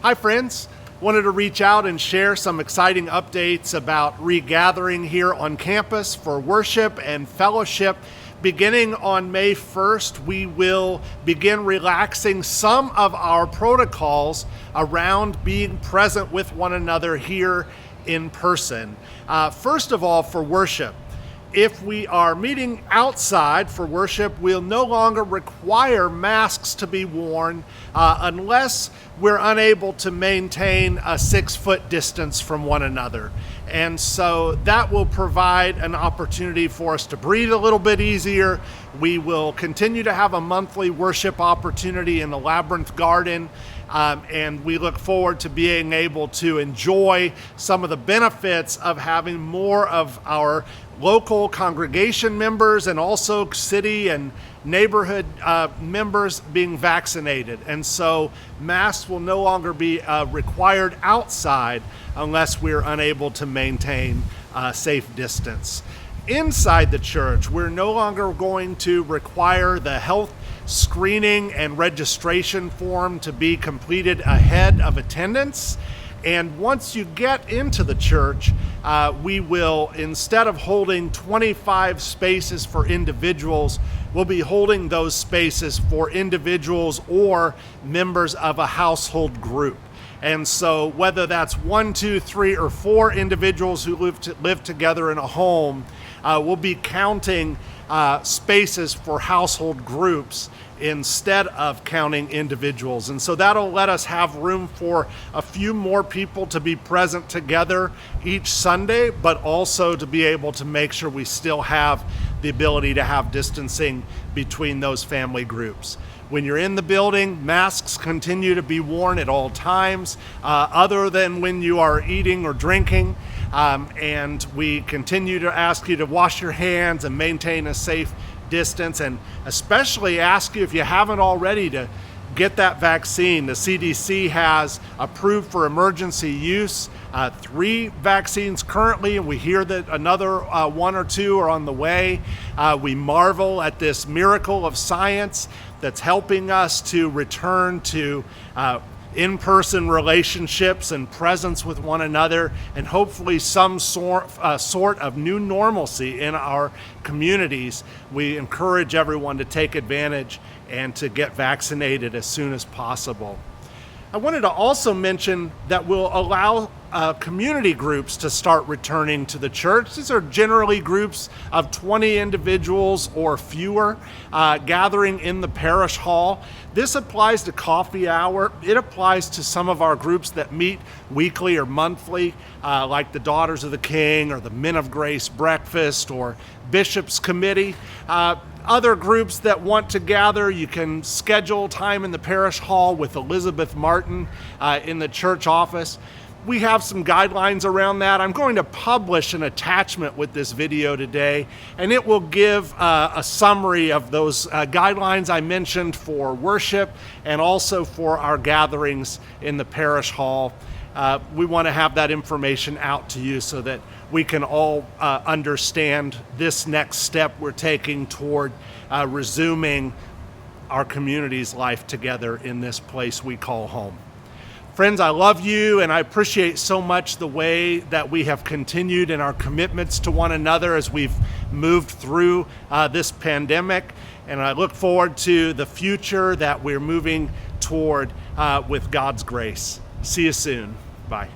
Hi friends, wanted to reach out and share some exciting updates about Regathering here on campus for worship and fellowship. Beginning on May 1st, we will begin relaxing some of our protocols around being present with one another here in person. First of all, for worship. If we are meeting outside for worship, we'll no longer require masks to be worn unless we're unable to maintain a 6-foot distance from one another. And so that will provide an opportunity for us to breathe a little bit easier. We will continue to have a monthly worship opportunity in the Labyrinth Garden. And we look forward to being able to enjoy some of the benefits of having more of our local congregation members and also city and neighborhood members being vaccinated. And so masks will no longer be required outside unless we're unable to maintain a safe distance. Inside the church, we're no longer going to require the health screening and registration form to be completed ahead of attendance. And once you get into the church, we will, instead of holding 25 spaces for individuals, we'll be holding those spaces for individuals or members of a household group. And so whether that's 1, 2, 3, or 4 individuals who live together in a home, we'll be counting spaces for household groups instead of counting individuals. And so that'll let us have room for a few more people to be present together each Sunday, but also to be able to make sure we still have the ability to have distancing between those family groups. When you're in the building, masks continue to be worn at all times, other than when you are eating or drinking. And we continue to ask you to wash your hands and maintain a safe distance, and especially ask you, if you haven't already, to get that vaccine. The CDC has approved for emergency use 3 vaccines currently, and we hear that another 1 or 2 are on the way. We marvel at this miracle of science that's helping us to return to in-person relationships and presence with one another, and hopefully some sort of new normalcy in our communities. We encourage everyone to take advantage and to get vaccinated as soon as possible. I wanted to also mention that we'll allow community groups to start returning to the church. These are generally groups of 20 individuals or fewer gathering in the parish hall. This applies to coffee hour. It applies to some of our groups that meet weekly or monthly, like the Daughters of the King or the Men of Grace Breakfast or Bishop's Committee. Other groups that want to gather, you can schedule time in the parish hall with Elizabeth Martin in the church office. We have some guidelines around that. I'm going to publish an attachment with this video today, and it will give a summary of those guidelines I mentioned for worship and also for our gatherings in the parish hall. We want to have that information out to you so that we can all understand this next step we're taking toward resuming our community's life together in this place we call home. Friends, I love you, and I appreciate so much the way that we have continued in our commitments to one another as we've moved through this pandemic. And I look forward to the future that we're moving toward with God's grace. See you soon. Bye.